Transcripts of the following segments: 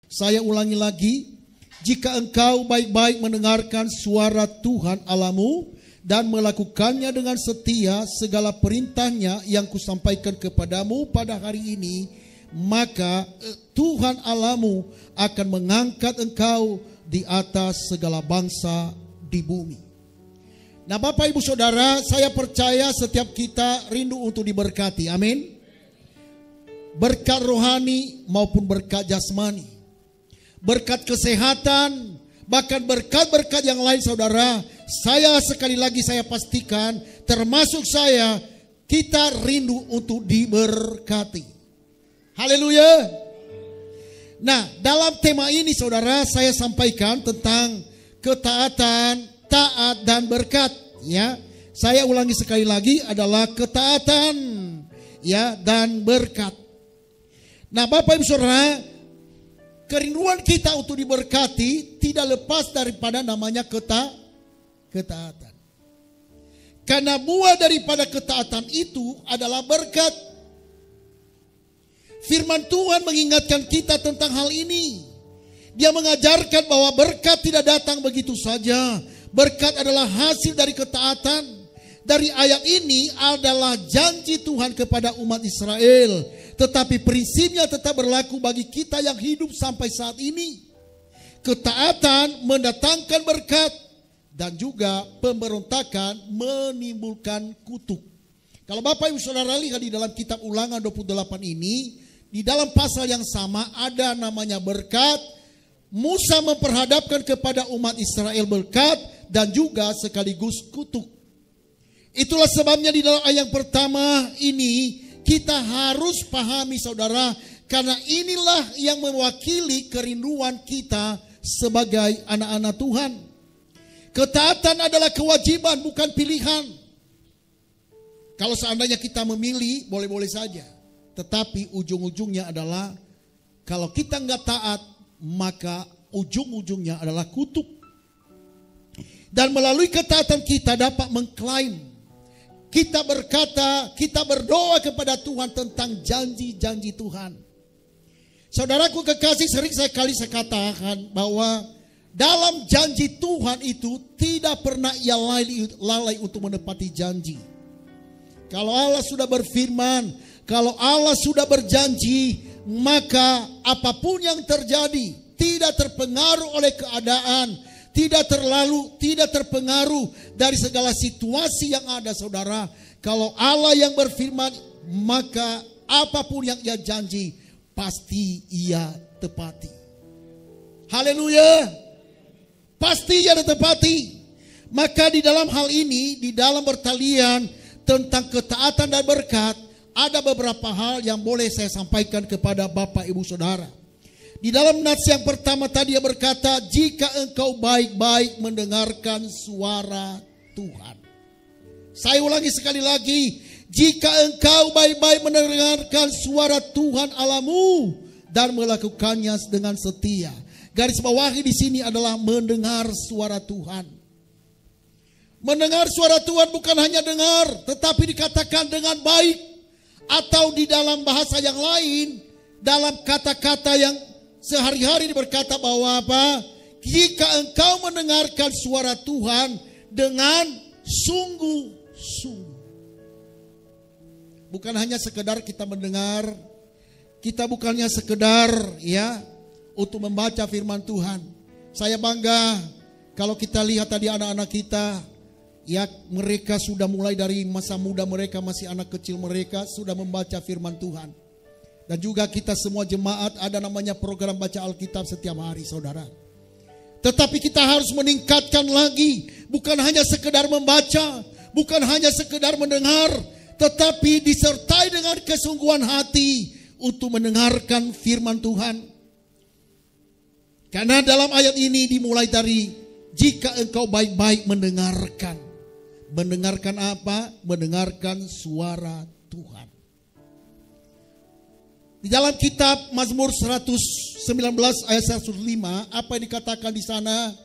Saya ulangi lagi, jika engkau baik-baik mendengarkan suara Tuhan Allahmu dan melakukannya dengan setia segala perintahnya yang kusampaikan kepadamu pada hari ini, maka Tuhan Allahmu akan mengangkat engkau di atas segala bangsa di bumi. Nah, Bapak Ibu Saudara, saya percaya setiap kita rindu untuk diberkati. Amin. Berkat rohani maupun berkat jasmani, berkat kesehatan, bahkan berkat-berkat yang lain, saudara. Saya sekali lagi saya pastikan, termasuk saya, kita rindu untuk diberkati. Haleluya. Nah, dalam tema ini saudara, saya sampaikan tentang ketaatan, taat dan berkat. Ya, saya ulangi sekali lagi, adalah ketaatan, ya, dan berkat. Nah, Bapak Ibu Saudara, kerinduan kita untuk diberkati tidak lepas daripada namanya ketaatan. Karena buah daripada ketaatan itu adalah berkat. Firman Tuhan mengingatkan kita tentang hal ini. Dia mengajarkan bahwa berkat tidak datang begitu saja. Berkat adalah hasil dari ketaatan. Dari ayat ini adalah janji Tuhan kepada umat Israel, tetapi prinsipnya tetap berlaku bagi kita yang hidup sampai saat ini. Ketaatan mendatangkan berkat, dan juga pemberontakan menimbulkan kutuk. Kalau Bapak Ibu Saudara lihat di dalam kitab Ulangan 28 ini, di dalam pasal yang sama ada namanya berkat. Musa memperhadapkan kepada umat Israel berkat dan juga sekaligus kutuk. Itulah sebabnya di dalam ayat yang pertama ini kita harus pahami saudara, karena inilah yang mewakili kerinduan kita sebagai anak-anak Tuhan. Ketaatan adalah kewajiban, bukan pilihan. Kalau seandainya kita memilih, boleh-boleh saja. Tetapi ujung-ujungnya adalah, kalau kita nggak taat, maka ujung-ujungnya adalah kutuk. Dan melalui ketaatan kita dapat mengklaim, kita berkata, kita berdoa kepada Tuhan tentang janji-janji Tuhan. Saudaraku kekasih, sering sekali saya katakan bahwa dalam janji Tuhan itu tidak pernah ia lalai untuk menepati janji. Kalau Allah sudah berfirman, kalau Allah sudah berjanji, maka apapun yang terjadi tidak terpengaruh oleh keadaan, tidak terpengaruh dari segala situasi yang ada, saudara. Kalau Allah yang berfirman, maka apapun yang ia janji pasti ia tepati. Haleluya. Pasti ia tepati. Maka di dalam hal ini, di dalam pertalian tentang ketaatan dan berkat, ada beberapa hal yang boleh saya sampaikan kepada Bapak Ibu Saudara. Di dalam nats yang pertama tadi dia berkata, jika engkau baik-baik mendengarkan suara Tuhan. Saya ulangi sekali lagi, jika engkau baik-baik mendengarkan suara Tuhan Allahmu dan melakukannya dengan setia. Garis bawahi di sini adalah mendengar suara Tuhan. Mendengar suara Tuhan bukan hanya dengar, tetapi dikatakan dengan baik, atau di dalam bahasa yang lain, dalam kata-kata yang sehari-hari berkata bahwa apa? Jika engkau mendengarkan suara Tuhan dengan sungguh-sungguh. Bukan hanya sekedar kita mendengar, kita bukannya sekedar ya untuk membaca firman Tuhan. Saya bangga kalau kita lihat tadi anak-anak kita, ya mereka sudah mulai dari masa muda mereka, masih anak kecil mereka sudah membaca firman Tuhan. Dan juga kita semua jemaat ada namanya program baca Alkitab setiap hari, saudara. Tetapi kita harus meningkatkan lagi. Bukan hanya sekedar membaca, bukan hanya sekedar mendengar, tetapi disertai dengan kesungguhan hati untuk mendengarkan firman Tuhan. Karena dalam ayat ini dimulai dari jika engkau baik-baik mendengarkan. Mendengarkan apa? Mendengarkan suara Tuhan. Di dalam kitab Mazmur 119 ayat 105, apa yang dikatakan di sana?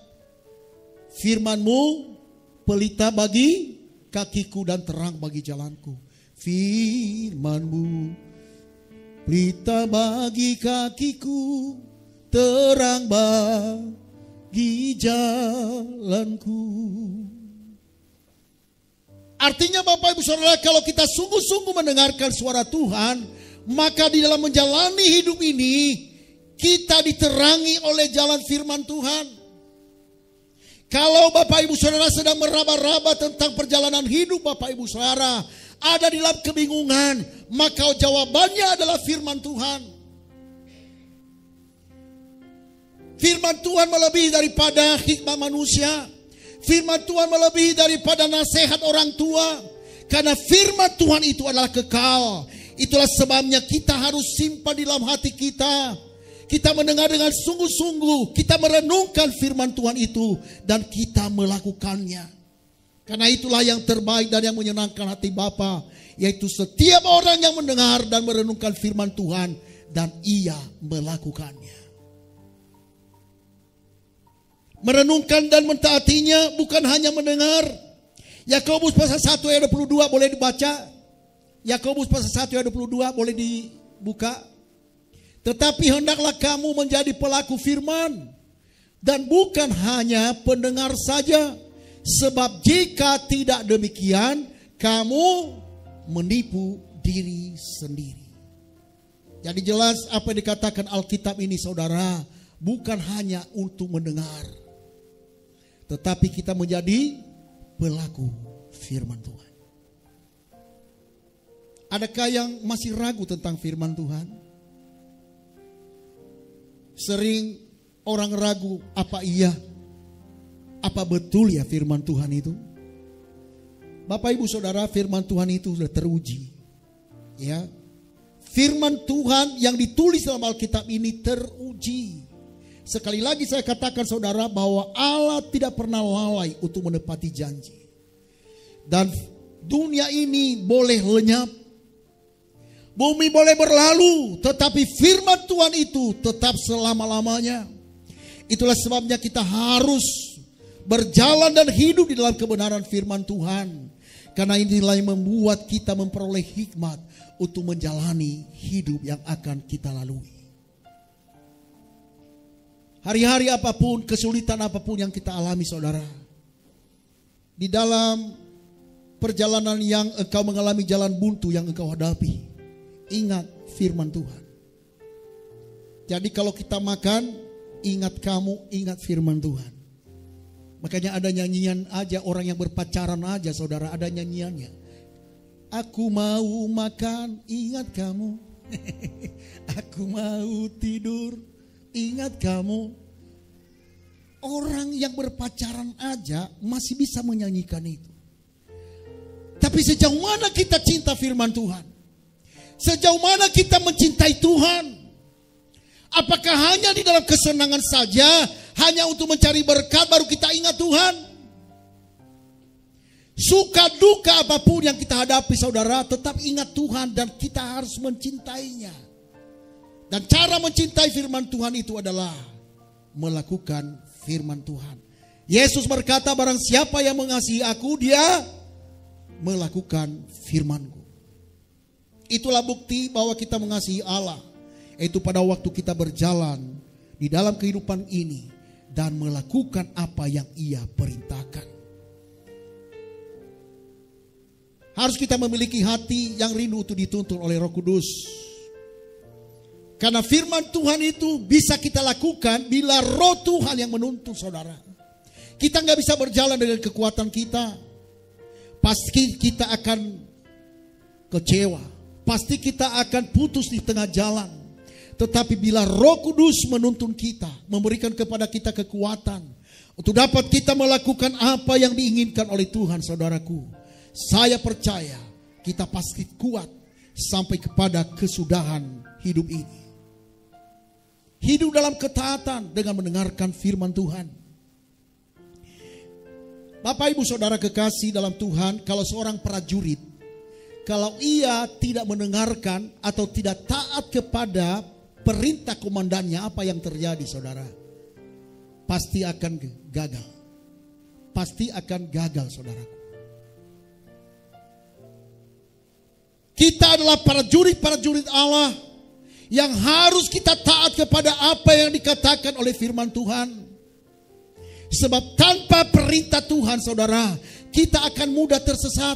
Firman-Mu pelita bagi kakiku dan terang bagi jalanku. Firman-Mu pelita bagi kakiku, terang bagi jalanku. Artinya Bapak Ibu Saudara, kalau kita sungguh-sungguh mendengarkan suara Tuhan, maka di dalam menjalani hidup ini kita diterangi oleh jalan firman Tuhan. Kalau Bapak Ibu Saudara sedang meraba-raba tentang perjalanan hidup Bapak Ibu Saudara, ada di dalam kebingungan, maka jawabannya adalah firman Tuhan. Firman Tuhan melebihi daripada hikmah manusia. Firman Tuhan melebihi daripada nasihat orang tua. Karena firman Tuhan itu adalah kekal. Itulah sebabnya kita harus simpan di dalam hati kita. Kita mendengar dengan sungguh-sungguh. Kita merenungkan firman Tuhan itu. Dan kita melakukannya. Karena itulah yang terbaik dan yang menyenangkan hati Bapa. Yaitu setiap orang yang mendengar dan merenungkan firman Tuhan. Dan ia melakukannya. Merenungkan dan mentaatinya bukan hanya mendengar. Yakobus pasal 1 ayat 22 boleh dibaca. Yakobus pasal 1 ayat 22 boleh dibuka. Tetapi hendaklah kamu menjadi pelaku firman. Dan bukan hanya pendengar saja. Sebab jika tidak demikian, kamu menipu diri sendiri. Jadi jelas apa yang dikatakan Alkitab ini saudara. Bukan hanya untuk mendengar. Tetapi kita menjadi pelaku firman Tuhan. Adakah yang masih ragu tentang firman Tuhan? Sering orang ragu, apa betul ya firman Tuhan itu? Bapak Ibu Saudara, firman Tuhan itu sudah teruji. Ya. Firman Tuhan yang ditulis dalam Alkitab ini teruji. Sekali lagi saya katakan saudara bahwa Allah tidak pernah lalai untuk menepati janji. Dan dunia ini boleh lenyap. Bumi boleh berlalu. Tetapi firman Tuhan itu tetap selama-lamanya. Itulah sebabnya kita harus berjalan dan hidup di dalam kebenaran firman Tuhan. Karena inilah yang membuat kita memperoleh hikmat untuk menjalani hidup yang akan kita lalui. Hari-hari apapun, kesulitan apapun yang kita alami saudara. Di dalam perjalanan yang engkau mengalami jalan buntu yang engkau hadapi. Ingat firman Tuhan. Jadi kalau kita makan, ingat firman Tuhan. Makanya ada nyanyian aja, orang yang berpacaran aja saudara, ada nyanyiannya. Aku mau makan, ingat kamu. Aku mau tidur, ingat kamu. Orang yang berpacaran aja masih bisa menyanyikan itu. Tapi sejauh mana kita cinta firman Tuhan? Sejauh mana kita mencintai Tuhan? Apakah hanya di dalam kesenangan saja, hanya untuk mencari berkat baru kita ingat Tuhan? Suka duka apapun yang kita hadapi saudara, tetap ingat Tuhan dan kita harus mencintainya. Dan cara mencintai firman Tuhan itu adalah melakukan firman Tuhan. Yesus berkata, barang siapa yang mengasihi aku, dia melakukan firman-Ku. Itulah bukti bahwa kita mengasihi Allah. Yaitu pada waktu kita berjalan di dalam kehidupan ini dan melakukan apa yang Ia perintahkan. Harus kita memiliki hati yang rindu untuk dituntun oleh Roh Kudus. Karena firman Tuhan itu bisa kita lakukan bila Roh Tuhan yang menuntun saudara. Kita nggak bisa berjalan dengan kekuatan kita. Pasti kita akan kecewa. Pasti kita akan putus di tengah jalan. Tetapi bila Roh Kudus menuntun kita, memberikan kepada kita kekuatan untuk dapat kita melakukan apa yang diinginkan oleh Tuhan saudaraku. Saya percaya kita pasti kuat sampai kepada kesudahan hidup ini. Hidup dalam ketaatan dengan mendengarkan firman Tuhan. Bapak Ibu Saudara kekasih dalam Tuhan, kalau seorang prajurit, kalau ia tidak mendengarkan atau tidak taat kepada perintah komandannya, apa yang terjadi saudara? Pasti akan gagal. Pasti akan gagal saudaraku. Kita adalah prajurit-prajurit Allah yang harus kita taat kepada apa yang dikatakan oleh firman Tuhan. Sebab tanpa perintah Tuhan, saudara, kita akan mudah tersesat.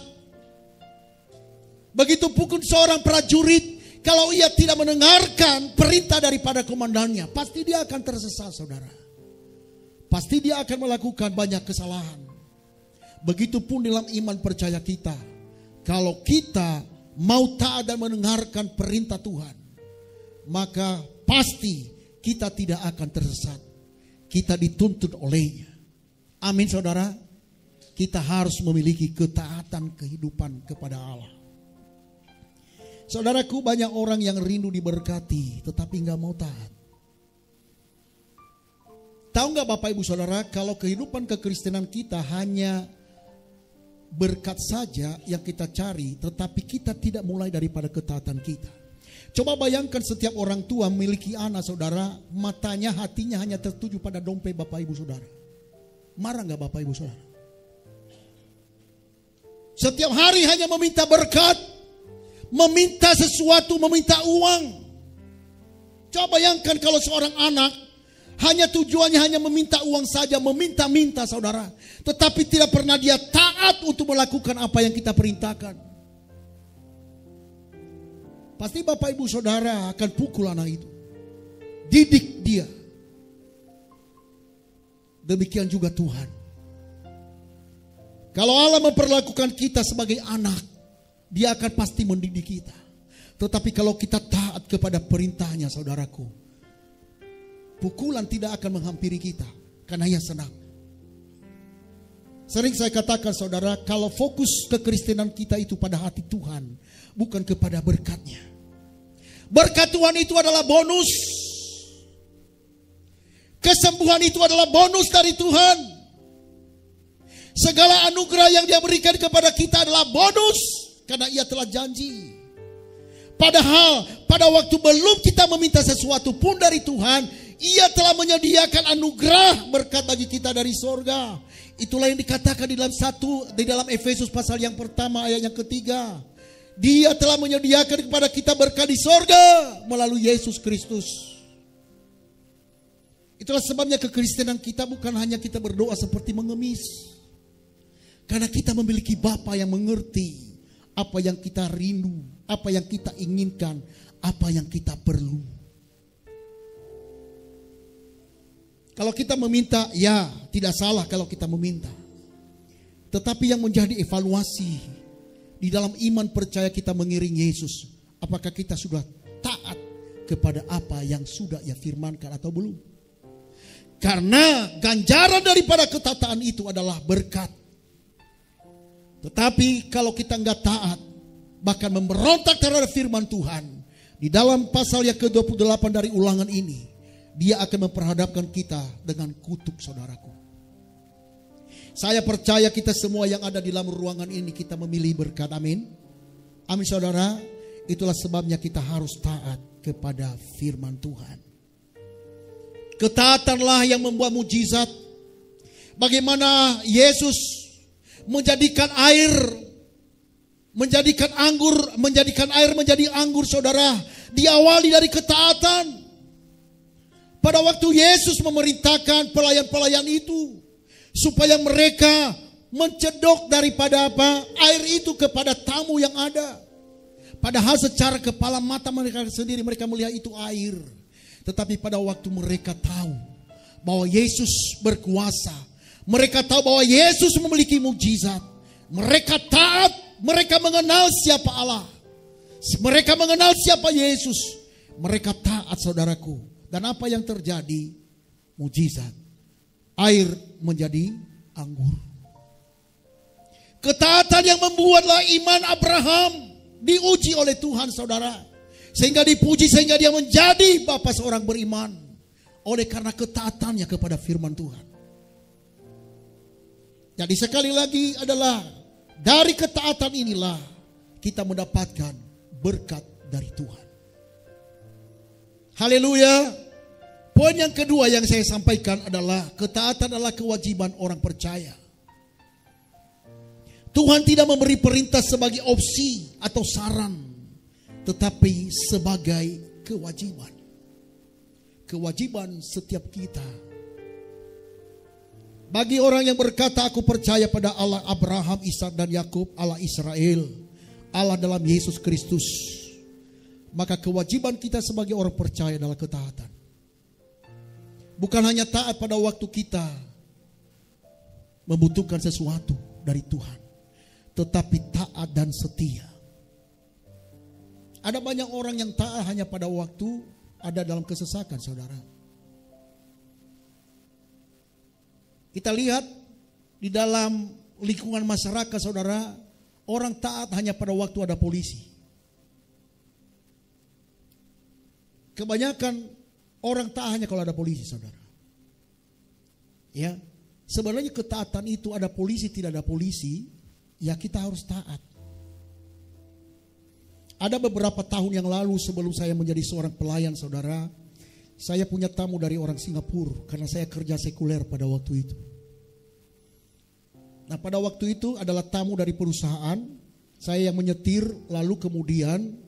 Begitupun seorang prajurit, kalau ia tidak mendengarkan perintah daripada komandannya, pasti dia akan tersesat, saudara. Pasti dia akan melakukan banyak kesalahan. Begitupun dalam iman percaya kita. Kalau kita mau taat dan mendengarkan perintah Tuhan, maka pasti kita tidak akan tersesat. Kita dituntun olehnya. Amin, saudara. Kita harus memiliki ketaatan kehidupan kepada Allah. Saudaraku, banyak orang yang rindu diberkati tetapi gak mau taat. Tahu gak Bapak Ibu Saudara, kalau kehidupan kekristenan kita hanya berkat saja yang kita cari, tetapi kita tidak mulai daripada ketaatan kita. Coba bayangkan setiap orang tua memiliki anak, saudara, matanya, hatinya hanya tertuju pada dompet Bapak Ibu Saudara. Marah gak Bapak Ibu Saudara? Setiap hari hanya meminta berkat, meminta sesuatu, meminta uang. Coba bayangkan kalau seorang anak hanya tujuannya hanya meminta uang saja, meminta-minta, saudara. Tetapi tidak pernah dia taat untuk melakukan apa yang kita perintahkan. Pasti Bapak Ibu Saudara akan pukul anak itu. Didik dia. Demikian juga Tuhan. Kalau Allah memperlakukan kita sebagai anak, Dia akan pasti mendidik kita. Tetapi kalau kita taat kepada perintahnya, saudaraku, pukulan tidak akan menghampiri kita, karena Ia senang. Sering saya katakan, saudara, kalau fokus kekristenan kita itu pada hati Tuhan, bukan kepada berkatnya. Berkat Tuhan itu adalah bonus. Kesembuhan itu adalah bonus dari Tuhan. Segala anugerah yang Dia berikan kepada kita adalah bonus, karena Ia telah janji. Padahal pada waktu belum kita meminta sesuatu pun dari Tuhan, Ia telah menyediakan anugerah berkat bagi kita dari sorga. Itulah yang dikatakan di dalam Efesus pasal yang pertama ayat yang ketiga. Dia telah menyediakan kepada kita berkat di sorga melalui Yesus Kristus. Itulah sebabnya kekristenan kita bukan hanya kita berdoa seperti mengemis. Karena kita memiliki Bapa yang mengerti apa yang kita rindu, apa yang kita inginkan, apa yang kita perlu. Kalau kita meminta, ya tidak salah kalau kita meminta. Tetapi yang menjadi evaluasi di dalam iman percaya kita mengiring Yesus, apakah kita sudah taat kepada apa yang sudah Ia firmankan atau belum? Karena ganjaran daripada ketaatan itu adalah berkat. Tetapi kalau kita enggak taat, bahkan memberontak terhadap firman Tuhan, di dalam pasal yang ke-28 dari Ulangan ini, Dia akan memperhadapkan kita dengan kutuk, saudaraku. Saya percaya kita semua yang ada di dalam ruangan ini, kita memilih berkat, amin. Amin, saudara. Itulah sebabnya kita harus taat kepada firman Tuhan. Ketaatanlah yang membuat mujizat. Bagaimana Yesus menjadikan air menjadi anggur, saudara, diawali dari ketaatan. Pada waktu Yesus memerintahkan pelayan-pelayan itu supaya mereka mencedok daripada air itu kepada tamu yang ada. Padahal secara kepala mata mereka sendiri mereka melihat itu air. Tetapi pada waktu mereka tahu bahwa Yesus berkuasa, mereka tahu bahwa Yesus memiliki mukjizat, mereka taat, mereka mengenal siapa Allah, mereka mengenal siapa Yesus, mereka taat, saudaraku. Dan apa yang terjadi? Mukjizat. Air menjadi anggur. Ketaatan yang membuatlah iman Abraham diuji oleh Tuhan, saudara. Sehingga dipuji, sehingga dia menjadi bapa seorang beriman. Oleh karena ketaatannya kepada firman Tuhan. Jadi sekali lagi adalah dari ketaatan inilah kita mendapatkan berkat dari Tuhan. Haleluya. Poin yang kedua yang saya sampaikan adalah ketaatan adalah kewajiban orang percaya. Tuhan tidak memberi perintah sebagai opsi atau saran, tetapi sebagai kewajiban. Kewajiban setiap kita. Bagi orang yang berkata, aku percaya pada Allah Abraham, Ishak dan Yakub, Allah Israel, Allah dalam Yesus Kristus, maka kewajiban kita sebagai orang percaya adalah ketaatan. Bukan hanya taat pada waktu kita membutuhkan sesuatu dari Tuhan, tetapi taat dan setia. Ada banyak orang yang taat hanya pada waktu ada dalam kesesakan, saudara. Kita lihat di dalam lingkungan masyarakat, saudara, orang taat hanya pada waktu ada polisi. Kebanyakan orang taat hanya kalau ada polisi, saudara. Ya, sebenarnya ketaatan itu ada polisi tidak ada polisi, ya kita harus taat. Ada beberapa tahun yang lalu sebelum saya menjadi seorang pelayan, saudara, saya punya tamu dari orang Singapura karena saya kerja sekuler pada waktu itu. Nah, pada waktu itu adalah tamu dari perusahaan, saya yang menyetir, lalu kemudian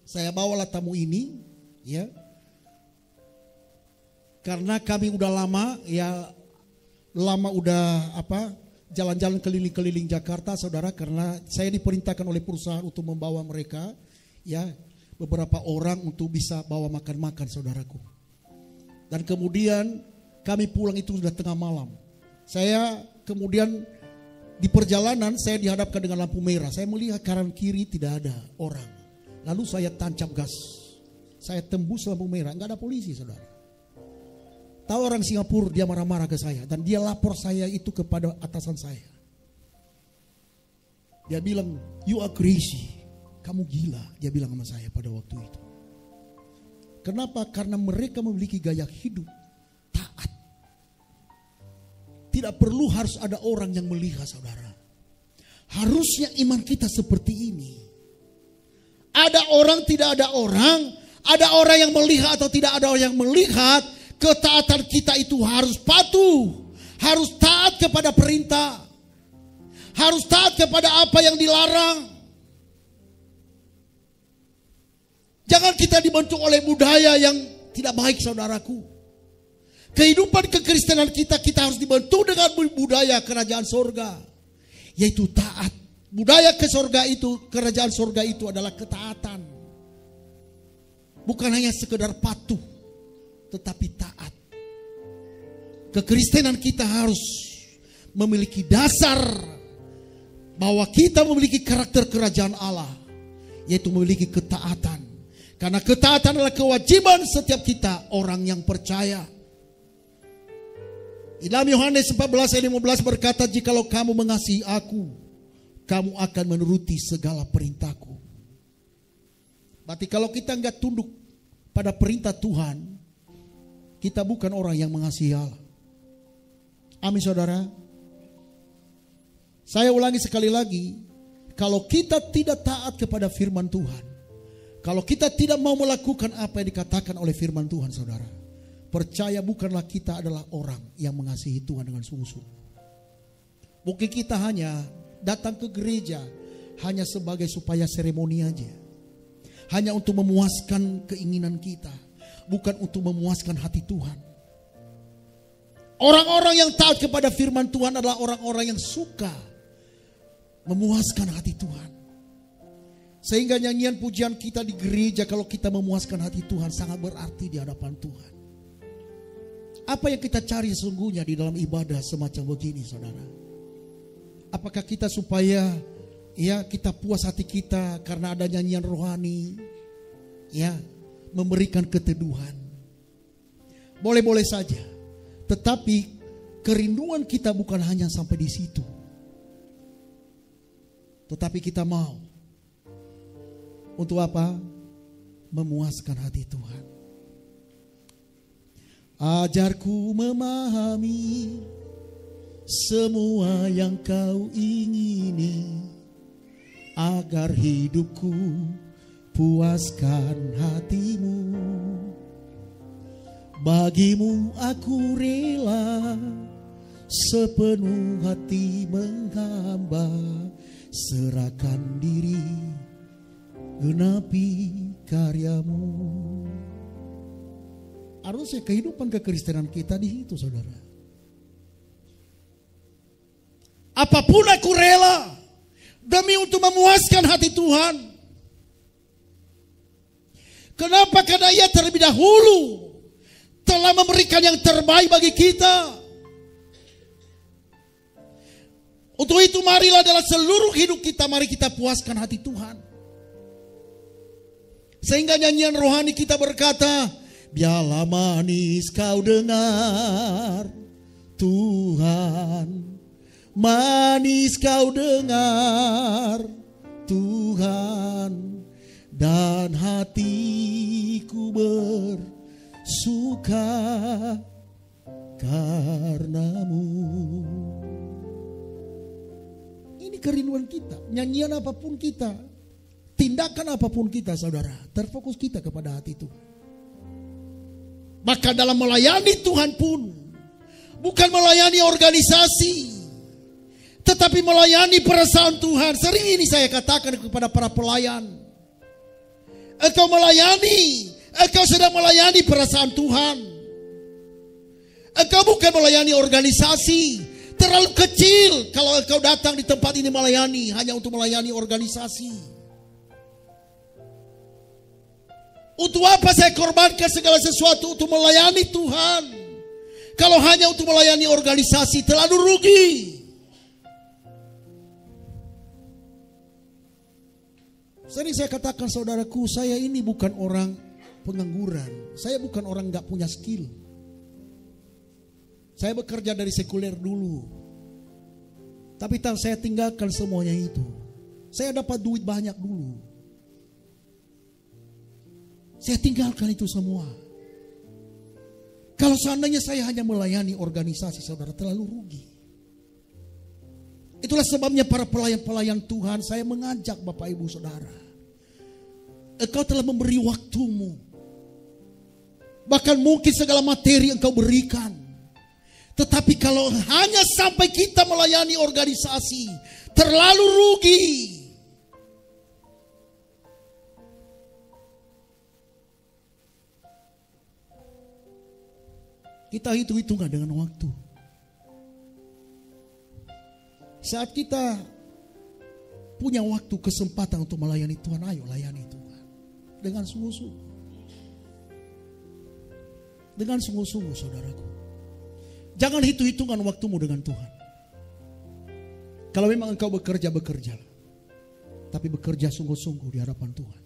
saya bawalah tamu ini, ya. Karena kami udah lama, jalan-jalan keliling-keliling Jakarta, saudara, karena saya diperintahkan oleh perusahaan untuk membawa mereka, ya, beberapa orang untuk bisa bawa makan-makan, saudaraku. Dan kemudian kami pulang itu sudah tengah malam. Saya kemudian di perjalanan saya dihadapkan dengan lampu merah. Saya melihat kanan kiri tidak ada orang. Lalu saya tancap gas. Saya tembus lampu merah, nggak ada polisi, saudara. Tahu orang Singapura, dia marah-marah ke saya dan dia lapor saya itu kepada atasan saya. Dia bilang, you are crazy, kamu gila, dia bilang sama saya pada waktu itu. Kenapa? Karena mereka memiliki gaya hidup taat. Tidak perlu harus ada orang yang melihat, saudara. Harusnya iman kita seperti ini. Ada orang, tidak ada orang, ada orang yang melihat atau tidak ada orang yang melihat. Ketaatan kita itu harus patuh, harus taat kepada perintah, harus taat kepada apa yang dilarang. Jangan kita dibentuk oleh budaya yang tidak baik, saudaraku. Kehidupan kekristenan kita harus dibentuk dengan budaya kerajaan sorga, yaitu taat. Budaya ke sorga itu, kerajaan sorga itu adalah ketaatan. Bukan hanya sekedar patuh, tetapi taat. Kekristenan kita harus memiliki dasar bahwa kita memiliki karakter kerajaan Allah, yaitu memiliki ketaatan. Karena ketaatan adalah kewajiban setiap kita orang yang percaya. Di dalam Yohanes 14 ayat 15 berkata, jikalau kamu mengasihi aku, kamu akan menuruti segala perintahku. Berarti kalau kita enggak tunduk pada perintah Tuhan, kita bukan orang yang mengasihi Allah. Amin, saudara. Saya ulangi sekali lagi, kalau kita tidak taat kepada firman Tuhan, kalau kita tidak mau melakukan apa yang dikatakan oleh firman Tuhan, saudara, percaya bukanlah kita adalah orang yang mengasihi Tuhan dengan sungguh-sungguh. Mungkin kita hanya datang ke gereja hanya sebagai supaya seremoni aja, hanya untuk memuaskan keinginan kita, bukan untuk memuaskan hati Tuhan. Orang-orang yang taat kepada firman Tuhan adalah orang-orang yang suka memuaskan hati Tuhan. Sehingga nyanyian pujian kita di gereja, kalau kita memuaskan hati Tuhan, sangat berarti di hadapan Tuhan. Apa yang kita cari sesungguhnya di dalam ibadah semacam begini, saudara? Apakah kita supaya kita puas hati kita karena ada nyanyian rohani, memberikan keteduhan? Boleh-boleh saja. Tetapi kerinduan kita bukan hanya sampai di situ. Tetapi kita mau untuk apa? Memuaskan hati Tuhan. Ajarku memahami semua yang kau ingini, agar hidupku puaskan hatimu. Bagimu aku rela sepenuh hati menghamba, serahkan diri, genapi karyamu. Harusnya kehidupan kekristenan kita di situ, saudara. Apapun aku rela demi untuk memuaskan hati Tuhan. Kenapa? Karena Ia terlebih dahulu telah memberikan yang terbaik bagi kita. Untuk itu marilah dalam seluruh hidup kita, mari kita puaskan hati Tuhan. Sehingga nyanyian rohani kita berkata, biarlah manis kau dengar Tuhan, manis kau dengar Tuhan, dan hatiku bersuka karenamu. Ini kerinduan kita. Nyanyian apapun kita, tindakan apapun kita, saudara, terfokus kita kepada hati Tuhan. Maka dalam melayani Tuhan pun bukan melayani organisasi, tetapi melayani perasaan Tuhan. Sering ini saya katakan kepada para pelayan, engkau melayani, engkau sedang melayani perasaan Tuhan. Engkau bukan melayani organisasi. Terlalu kecil kalau engkau datang di tempat ini melayani hanya untuk melayani organisasi. Untuk apa saya korbankan segala sesuatu untuk melayani Tuhan? Kalau hanya untuk melayani organisasi, terlalu rugi. Sering saya katakan, saudaraku, saya ini bukan orang pengangguran. Saya bukan orang gak punya skill. Saya bekerja dari sekuler dulu. Tapi saya tinggalkan semuanya itu. Saya dapat duit banyak dulu. Saya tinggalkan itu semua. Kalau seandainya saya hanya melayani organisasi, saudara, terlalu rugi. Itulah sebabnya para pelayan-pelayan Tuhan, saya mengajak Bapak Ibu Saudara. Engkau telah memberi waktumu. Bahkan mungkin segala materi engkau berikan. Tetapi kalau hanya sampai kita melayani organisasi, terlalu rugi. Kita hitung-hitungan dengan waktu. Saat kita punya waktu, kesempatan untuk melayani Tuhan, ayo layani Tuhan. Dengan sungguh-sungguh. Dengan sungguh-sungguh, saudaraku. Jangan hitung-hitungan waktumu dengan Tuhan. Kalau memang engkau bekerja, bekerjalah. Tapi bekerja sungguh-sungguh di hadapan Tuhan.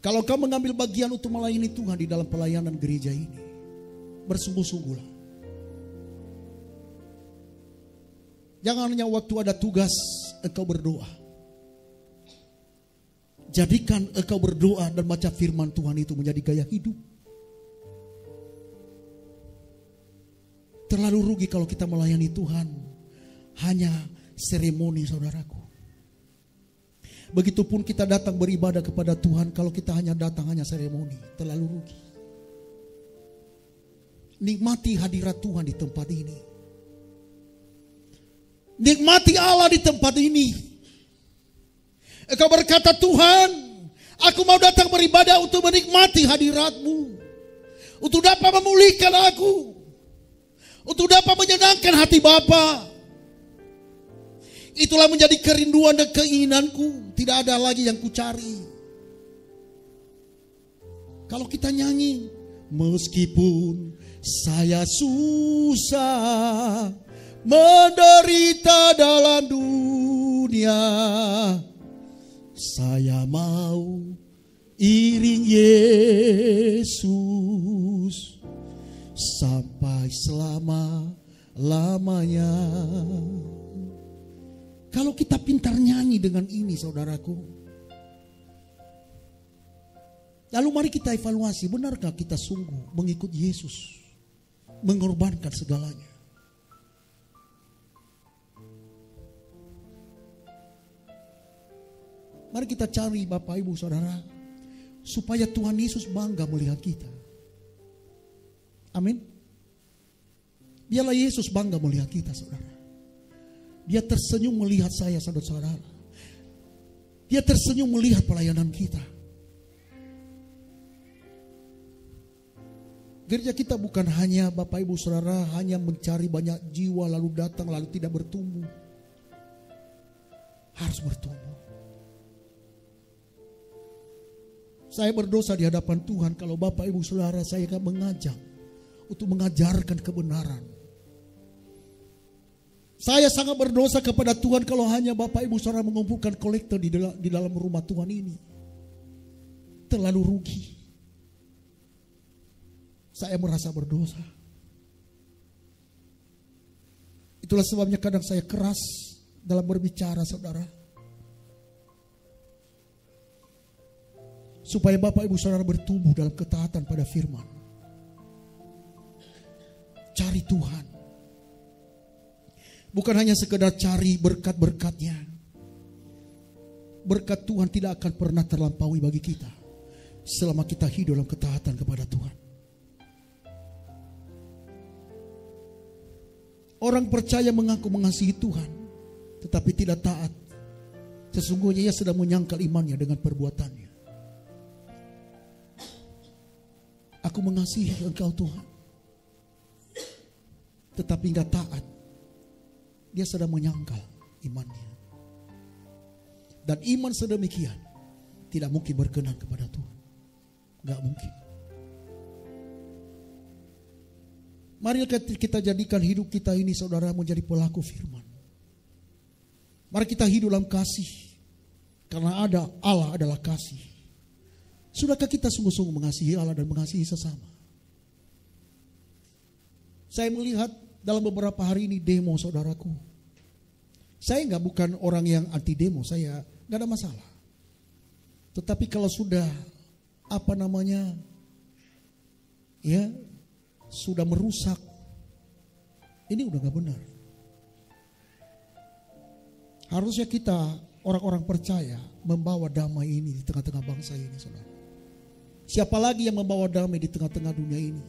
Kalau engkau mengambil bagian untuk melayani Tuhan di dalam pelayanan gereja ini, bersungguh-sungguhlah. Jangan hanya waktu ada tugas engkau berdoa. Jadikan engkau berdoa dan baca firman Tuhan itu menjadi gaya hidup. Terlalu rugi kalau kita melayani Tuhan hanya seremoni, saudaraku. Begitupun kita datang beribadah kepada Tuhan, kalau kita hanya datang hanya seremoni, terlalu rugi. Nikmati hadirat Tuhan di tempat ini. Nikmati Allah di tempat ini. Engkau berkata, Tuhan, aku mau datang beribadah untuk menikmati hadirat-Mu, untuk dapat memulihkan aku, untuk dapat menyenangkan hati Bapa. Itulah menjadi kerinduan dan keinginanku. Tidak ada lagi yang kucari. Kalau kita nyanyi, meskipun saya susah menderita dalam dunia, saya mau iring Yesus sampai selama-lamanya. Kalau kita pintar nyanyi dengan ini, saudaraku, lalu mari kita evaluasi, benarkah kita sungguh mengikut Yesus, mengorbankan segalanya? Mari kita cari, Bapak Ibu Saudara, supaya Tuhan Yesus bangga melihat kita. Amin. Biarlah Yesus bangga melihat kita, saudara. Dia tersenyum melihat saya, saudara-saudara. Dia tersenyum melihat pelayanan kita. Gereja kita bukan hanya Bapak Ibu Saudara hanya mencari banyak jiwa lalu datang lalu tidak bertumbuh. Harus bertumbuh. Saya berdosa di hadapan Tuhan kalau Bapak Ibu Saudara saya akan mengajak untuk mengajarkan kebenaran. Saya sangat berdosa kepada Tuhan kalau hanya Bapak Ibu Saudara mengumpulkan kolektor di dalam rumah Tuhan ini. Terlalu rugi. Saya merasa berdosa. Itulah sebabnya kadang saya keras dalam berbicara, saudara. Supaya Bapak Ibu Saudara bertumbuh dalam ketaatan pada firman. Cari Tuhan. Bukan hanya sekedar cari berkat-berkatnya. Berkat Tuhan tidak akan pernah terlampaui bagi kita selama kita hidup dalam ketaatan kepada Tuhan. Orang percaya mengaku mengasihi Tuhan, tetapi tidak taat. Sesungguhnya ia sedang menyangkal imannya dengan perbuatannya. Aku mengasihi Engkau Tuhan, tetapi enggak taat. Dia sedang menyangkal imannya. Dan iman sedemikian tidak mungkin berkenan kepada Tuhan. Enggak mungkin. Mari kita jadikan hidup kita ini saudara menjadi pelaku firman. Mari kita hidup dalam kasih. Karena Allah adalah kasih. Sudahkah kita sungguh-sungguh mengasihi Allah dan mengasihi sesama? Saya melihat dalam beberapa hari ini demo saudaraku. Saya bukan orang yang anti demo, saya gak ada masalah. Tetapi kalau sudah sudah merusak, ini udah gak benar. Harusnya kita orang-orang percaya membawa damai ini di tengah-tengah bangsa ini, saudara. Siapa lagi yang membawa damai di tengah-tengah dunia ini?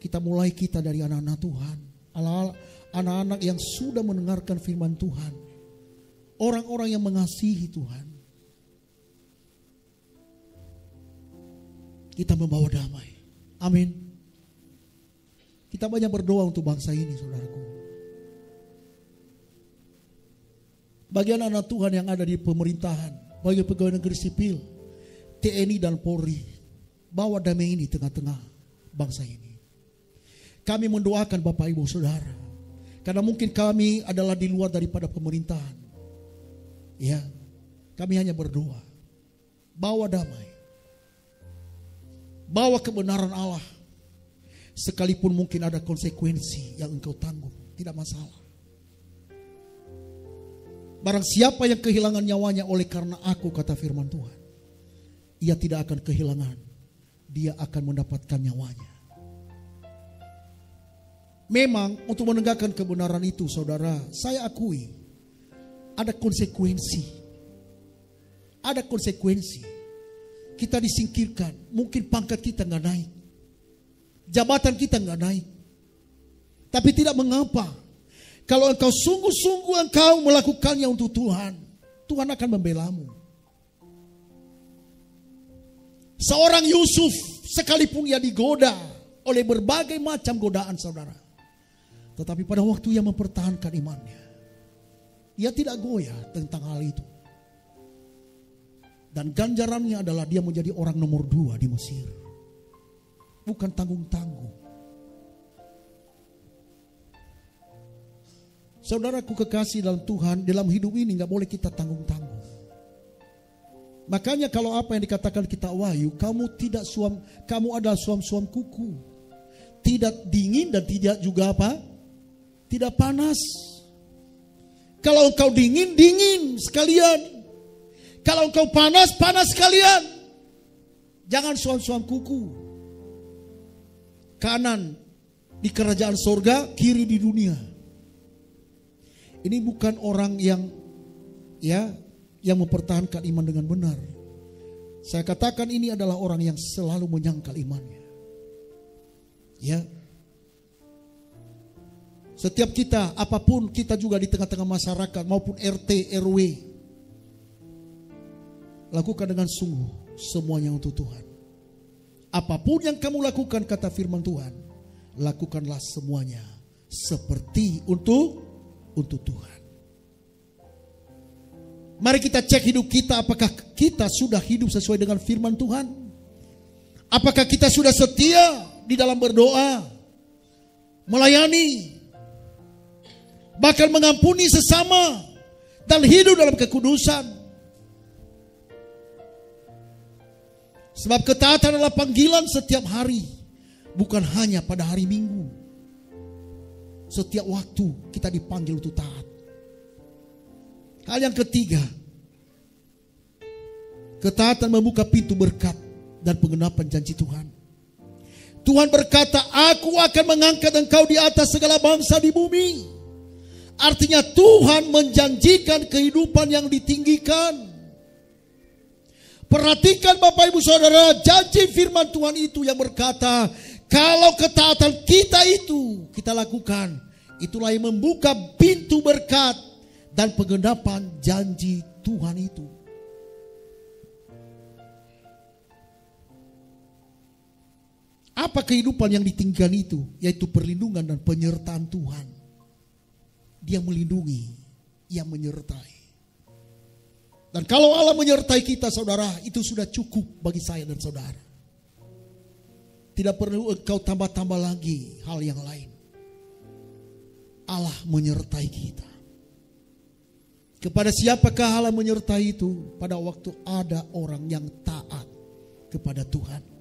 Kita mulai dari anak-anak Tuhan, anak-anak yang sudah mendengarkan firman Tuhan, orang-orang yang mengasihi Tuhan. Kita membawa damai. Amin. Kita banyak berdoa untuk bangsa ini, saudaraku. Bagi anak-anak Tuhan yang ada di pemerintahan, bagi pegawai negeri sipil, TNI dan Polri, bawa damai ini tengah-tengah bangsa ini. Kami mendoakan Bapak Ibu Saudara, karena mungkin kami adalah di luar daripada pemerintahan. Ya, kami hanya berdoa, bawa damai, bawa kebenaran Allah. Sekalipun mungkin ada konsekuensi yang engkau tanggung, tidak masalah. Barang siapa yang kehilangan nyawanya oleh karena aku, kata firman Tuhan, ia tidak akan kehilangan, dia akan mendapatkan nyawanya. Memang untuk menegakkan kebenaran itu, saudara, saya akui ada konsekuensi. Ada konsekuensi. Kita disingkirkan, mungkin pangkat kita gak naik, jabatan kita gak naik. Tapi tidak mengapa. Kalau engkau sungguh-sungguh engkau melakukannya untuk Tuhan, Tuhan akan membelamu. Seorang Yusuf, sekalipun ia digoda oleh berbagai macam godaan, saudara, tetapi pada waktu ia mempertahankan imannya, ia tidak goyah tentang hal itu. Dan ganjarannya adalah dia menjadi orang nomor 2 di Mesir. Bukan tanggung-tanggung. Saudaraku kekasih dalam Tuhan, dalam hidup ini gak boleh kita tanggung-tanggung. Makanya kalau apa yang dikatakan kitab Wahyu, kamu adalah suam-suam kuku, tidak dingin dan tidak juga tidak panas. Kalau engkau dingin, dingin sekalian. Kalau engkau panas, panas sekalian. Jangan suam-suam kuku. Kanan di kerajaan sorga, kiri di dunia. Ini bukan orang yang mempertahankan iman dengan benar. Saya katakan ini adalah orang yang selalu menyangkal imannya. Ya. Setiap kita, apapun kita juga di tengah-tengah masyarakat maupun RT, RW, lakukan dengan sungguh semuanya untuk Tuhan. apapun yang kamu lakukan, kata firman Tuhan, lakukanlah semuanya seperti untuk Tuhan. Mari kita cek hidup kita, apakah kita sudah hidup sesuai dengan firman Tuhan? Apakah kita sudah setia di dalam berdoa, melayani, bahkan mengampuni sesama, dan hidup dalam kekudusan? Sebab ketaatan adalah panggilan setiap hari, bukan hanya pada hari Minggu. Setiap waktu kita dipanggil untuk taat. Hal yang ketiga, ketaatan membuka pintu berkat dan penggenapan janji Tuhan. Tuhan berkata, aku akan mengangkat engkau di atas segala bangsa di bumi. Artinya Tuhan menjanjikan kehidupan yang ditinggikan. Perhatikan Bapak Ibu Saudara, janji firman Tuhan itu yang berkata, kalau ketaatan kita itu kita lakukan, itulah yang membuka pintu berkat dan penggenapan janji Tuhan itu. Apa kehidupan yang ditinggikan itu? Yaitu perlindungan dan penyertaan Tuhan. Dia melindungi, Dia menyertai. Dan kalau Allah menyertai kita, saudara, itu sudah cukup bagi saya dan saudara. Tidak perlu engkau tambah-tambah lagi hal yang lain. Allah menyertai kita. Kepada siapakah Allah menyertai itu? Pada waktu ada orang yang taat kepada Tuhan.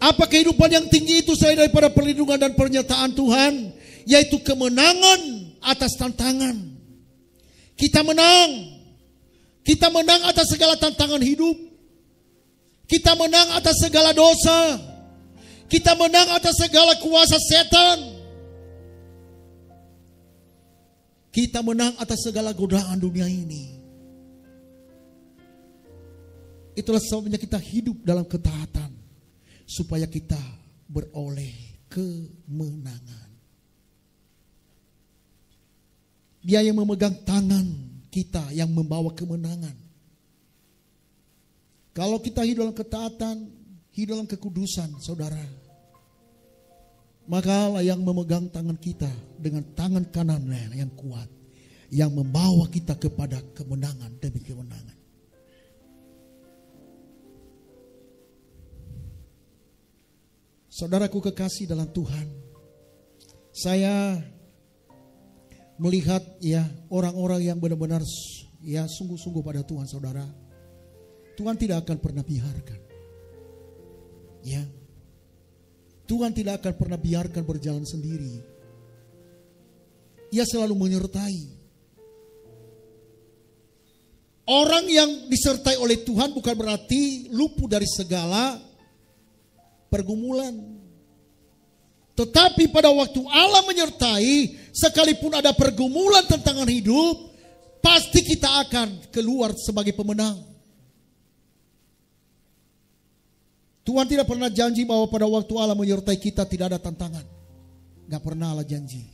Apa kehidupan yang tinggi itu selain daripada perlindungan dan penyertaan Tuhan? Yaitu kemenangan atas tantangan. Kita menang. Kita menang atas segala tantangan hidup. Kita menang atas segala dosa. Kita menang atas segala kuasa setan. Kita menang atas segala godaan dunia ini. Itulah sebabnya kita hidup dalam ketaatan, supaya kita beroleh kemenangan. Dia yang memegang tangan kita, yang membawa kemenangan. Kalau kita hidup dalam ketaatan, hidup dalam kekudusan, saudara, maka Allah yang memegang tangan kita dengan tangan kanannya yang kuat, yang membawa kita kepada kemenangan demi kemenangan. Saudaraku kekasih dalam Tuhan, saya melihat ya orang-orang yang benar-benar ya sungguh-sungguh pada Tuhan, saudara. Tuhan tidak akan pernah biarkan. Ya. Tuhan tidak akan pernah biarkan berjalan sendiri. Ia selalu menyertai. Orang yang disertai oleh Tuhan bukan berarti luput dari segala pergumulan. Tetapi pada waktu Allah menyertai, sekalipun ada pergumulan tantangan hidup, pasti kita akan keluar sebagai pemenang. Tuhan tidak pernah janji bahwa pada waktu Allah menyertai kita tidak ada tantangan. Gak pernah Allah janji.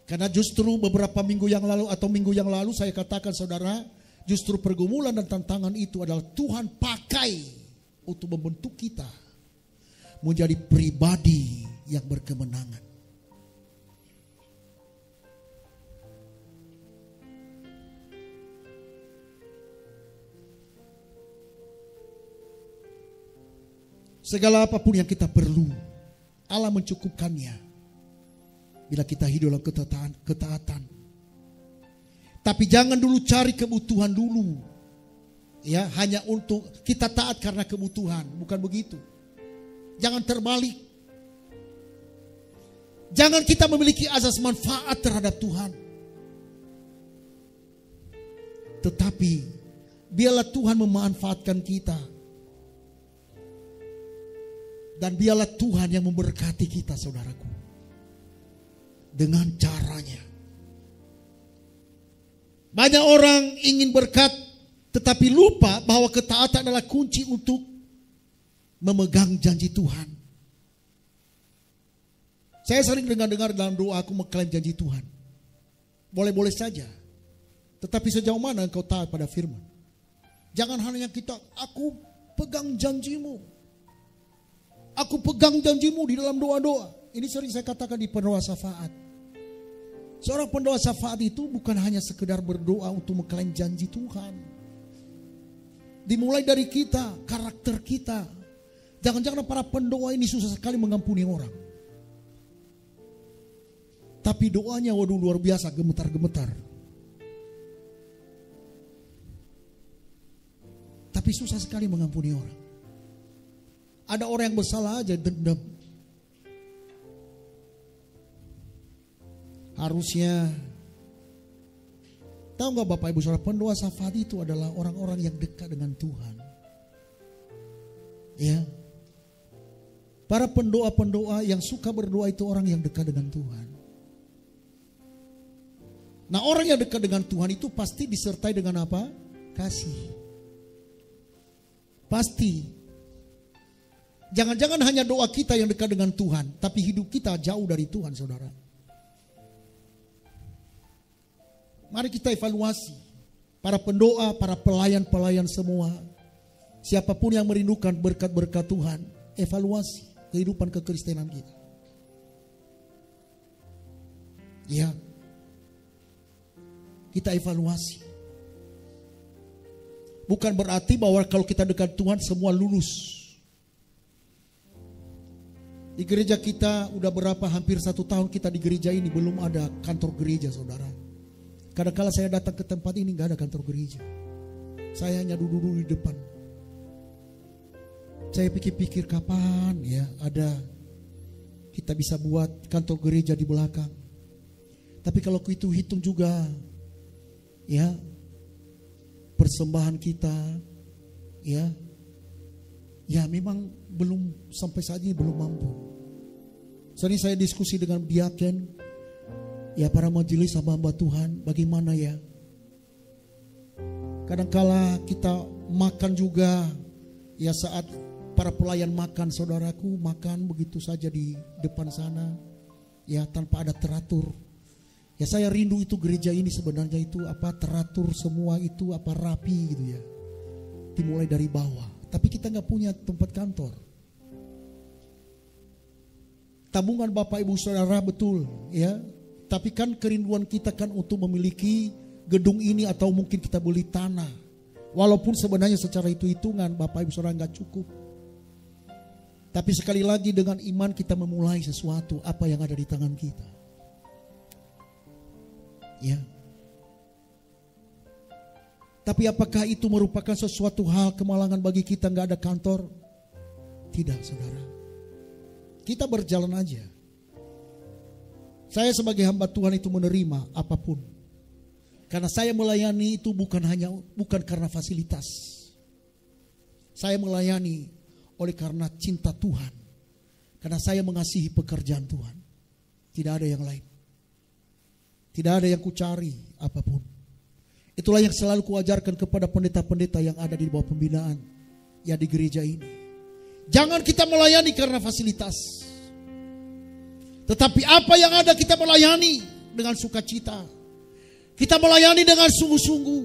Karena justru beberapa minggu yang lalu atau minggu yang lalu saya katakan, saudara, justru pergumulan dan tantangan itu adalah Tuhan pakai untuk membentuk kita menjadi pribadi yang berkemenangan. Segala apapun yang kita perlu, Allah mencukupkannya bila kita hidup dalam ketaatan. Tapi jangan dulu cari kebutuhan dulu. Ya, hanya untuk kita taat karena kebutuhan, bukan begitu. Jangan terbalik. Jangan kita memiliki azas manfaat terhadap Tuhan. Tetapi biarlah Tuhan memanfaatkan kita. Dan biarlah Tuhan yang memberkati kita, saudaraku. Dengan caranya. Banyak orang ingin berkat, tetapi lupa bahwa ketaatan adalah kunci untuk memegang janji Tuhan. Saya sering dengar dalam doa aku mengklaim janji Tuhan. Boleh-boleh saja. Tetapi sejauh mana engkau taat pada firman? Jangan hanya kita, aku Pegang janjimu. Aku pegang janjimu di dalam doa-doa. Ini sering saya katakan di pendoa syafaat. Seorang pendoa syafaat itu bukan hanya sekedar berdoa untuk mengklaim janji Tuhan. Dimulai dari kita, karakter kita. Jangan-jangan para pendoa ini susah sekali mengampuni orang. Tapi doanya waduh luar biasa, gemetar-gemetar. Tapi susah sekali mengampuni orang. Ada orang yang bersalah aja dendam. Harusnya, tahu nggak Bapak Ibu Saudara, pendoa syafaat itu adalah orang-orang yang dekat dengan Tuhan. Ya, para pendoa-pendoa yang suka berdoa itu orang yang dekat dengan Tuhan. Nah, orang yang dekat dengan Tuhan itu pasti disertai dengan apa? Kasih. Pasti. Jangan-jangan hanya doa kita yang dekat dengan Tuhan, tapi hidup kita jauh dari Tuhan, saudara. Mari kita evaluasi. Para pendoa, para pelayan-pelayan semua. Siapapun yang merindukan berkat-berkat Tuhan, evaluasi kehidupan kekristenan kita. Ya. Kita evaluasi. Bukan berarti bahwa kalau kita dekat Tuhan semua lulus. Di gereja kita udah berapa, hampir 1 tahun kita di gereja ini belum ada kantor gereja, saudara. Kadang-kala saya datang ke tempat ini gak ada kantor gereja. Saya hanya duduk-duduk di depan. Saya pikir-pikir kapan ya ada kita bisa buat kantor gereja di belakang. Tapi kalau itu hitung juga ya persembahan kita ya memang belum sampai saat ini belum mampu. Sering saya diskusi dengan Biaken, ya para majelis hamba-hamba Tuhan, bagaimana ya? Kadangkala kita makan juga, ya saat para pelayan makan, saudaraku makan begitu saja di depan sana, ya tanpa ada teratur. Ya saya rindu itu gereja ini sebenarnya itu apa teratur semua itu apa rapi gitu ya. Dimulai dari bawah. Tapi kita nggak punya tempat kantor. Tabungan Bapak Ibu Saudara betul ya. Tapi kan kerinduan kita kan untuk memiliki gedung ini atau mungkin kita beli tanah. Walaupun sebenarnya secara hitung-hitungan Bapak Ibu Saudara nggak cukup. Tapi sekali lagi dengan iman kita memulai sesuatu apa yang ada di tangan kita. Ya. Tapi apakah itu merupakan sesuatu hal kemalangan bagi kita nggak ada kantor? Tidak, saudara. Kita berjalan aja. Saya sebagai hamba Tuhan itu menerima apapun. Karena saya melayani itu bukan karena fasilitas. Saya melayani oleh karena cinta Tuhan. Karena saya mengasihi pekerjaan Tuhan. Tidak ada yang lain. Tidak ada yang kucari apapun. Itulah yang selalu kuajarkan kepada pendeta-pendeta yang ada di bawah pembinaan ya di gereja ini. Jangan kita melayani karena fasilitas. Tetapi apa yang ada kita melayani dengan sukacita. Kita melayani dengan sungguh-sungguh.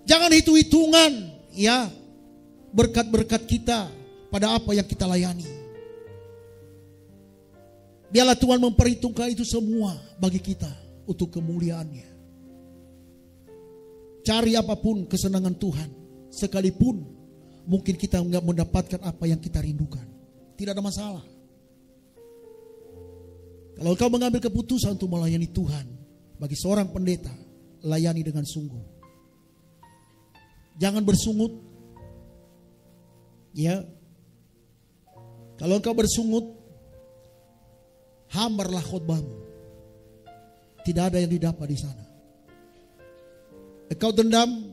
Jangan hitung-hitungan ya berkat-berkat kita pada apa yang kita layani. Biarlah Tuhan memperhitungkan itu semua bagi kita untuk kemuliaannya. Cari apapun kesenangan Tuhan, sekalipun mungkin kita enggak mendapatkan apa yang kita rindukan. Tidak ada masalah. Kalau kau mengambil keputusan untuk melayani Tuhan, bagi seorang pendeta, layani dengan sungguh. Jangan bersungut. Ya. Kalau kau bersungut, hambarlah khotbahmu. Tidak ada yang didapat di sana. Engkau dendam,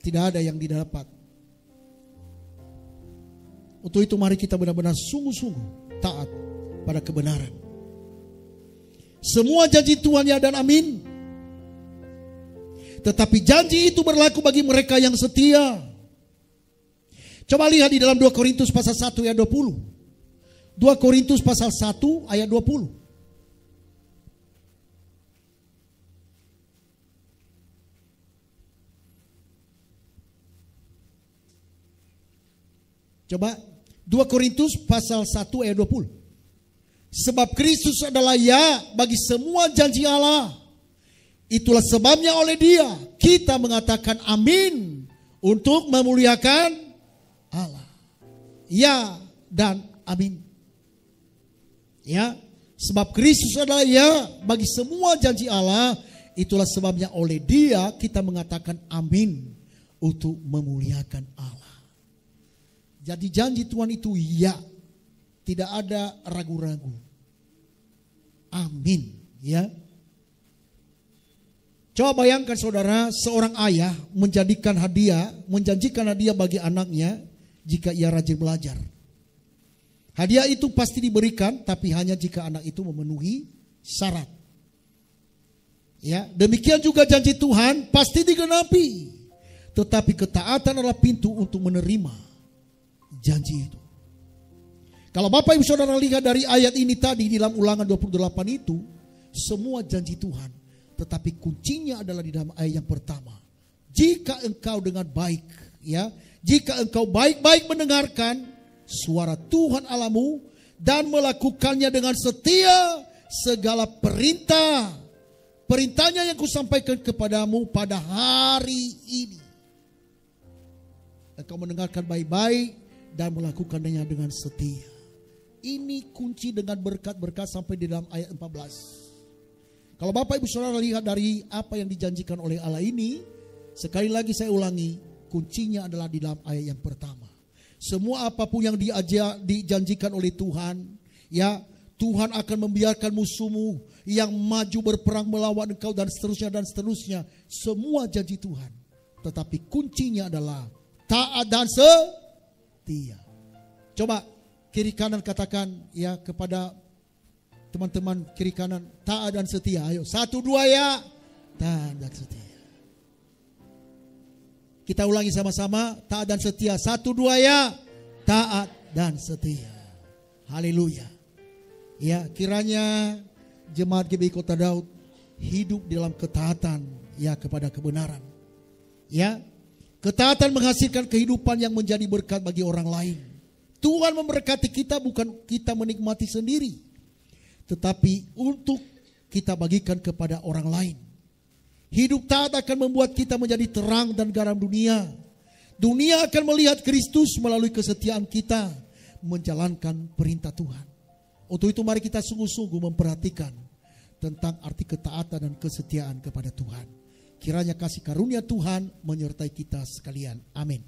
tidak ada yang didapat. Untuk itu mari kita benar-benar sungguh-sungguh taat pada kebenaran. Semua janji Tuhan ya dan amin. Tetapi janji itu berlaku bagi mereka yang setia. Coba lihat di dalam 2 Korintus pasal 1 ayat 20. 2 Korintus pasal 1 ayat 20. Coba 2 Korintus pasal 1 ayat 20. Sebab Kristus adalah ya bagi semua janji Allah. Itulah sebabnya oleh Dia kita mengatakan amin untuk memuliakan Allah. Ya dan amin. Ya, sebab Kristus adalah ya bagi semua janji Allah. Itulah sebabnya oleh Dia kita mengatakan amin untuk memuliakan Allah. Jadi janji Tuhan itu ya, tidak ada ragu-ragu. Amin, ya. Coba bayangkan saudara, seorang ayah menjanjikan hadiah bagi anaknya jika ia rajin belajar. Hadiah itu pasti diberikan, tapi hanya jika anak itu memenuhi syarat. Ya, demikian juga janji Tuhan pasti digenapi. Tetapi ketaatan adalah pintu untuk menerima janji itu. Kalau Bapak Ibu Saudara lihat dari ayat ini tadi di dalam Ulangan 28 itu, semua janji Tuhan. Tetapi kuncinya adalah di dalam ayat yang pertama. Jika engkau dengan baik, ya, jika engkau baik-baik mendengarkan suara Tuhan Allahmu dan melakukannya dengan setia segala perintahnya yang kusampaikan kepadamu pada hari ini. Engkau mendengarkan baik-baik dan melakukannya dengan setia. Ini kunci dengan berkat-berkat sampai di dalam ayat 14. Kalau Bapak Ibu Saudara lihat dari apa yang dijanjikan oleh Allah ini, sekali lagi saya ulangi, kuncinya adalah di dalam ayat yang pertama. Semua apapun yang dijanjikan oleh Tuhan, ya, Tuhan akan membiarkan musuhmu yang maju berperang melawan engkau dan seterusnya. Semua janji Tuhan. Tetapi kuncinya adalah taat dan setia. Coba kiri kanan katakan ya kepada teman-teman kiri kanan, taat dan setia. Ayo, 1, 2 ya. Taat dan setia. Kita ulangi sama-sama, taat dan setia. 1, 2 ya. Taat dan setia. Haleluya. Ya, kiranya jemaat GBI Kota Daud hidup dalam ketaatan ya kepada kebenaran. Ya. Ketaatan menghasilkan kehidupan yang menjadi berkat bagi orang lain. Tuhan memberkati kita bukan kita menikmati sendiri, tetapi untuk kita bagikan kepada orang lain. Hidup taat akan membuat kita menjadi terang dan garam dunia. Dunia akan melihat Kristus melalui kesetiaan kita menjalankan perintah Tuhan. Untuk itu mari kita sungguh-sungguh memperhatikan tentang arti ketaatan dan kesetiaan kepada Tuhan. Kiranya kasih karunia Tuhan menyertai kita sekalian. Amin.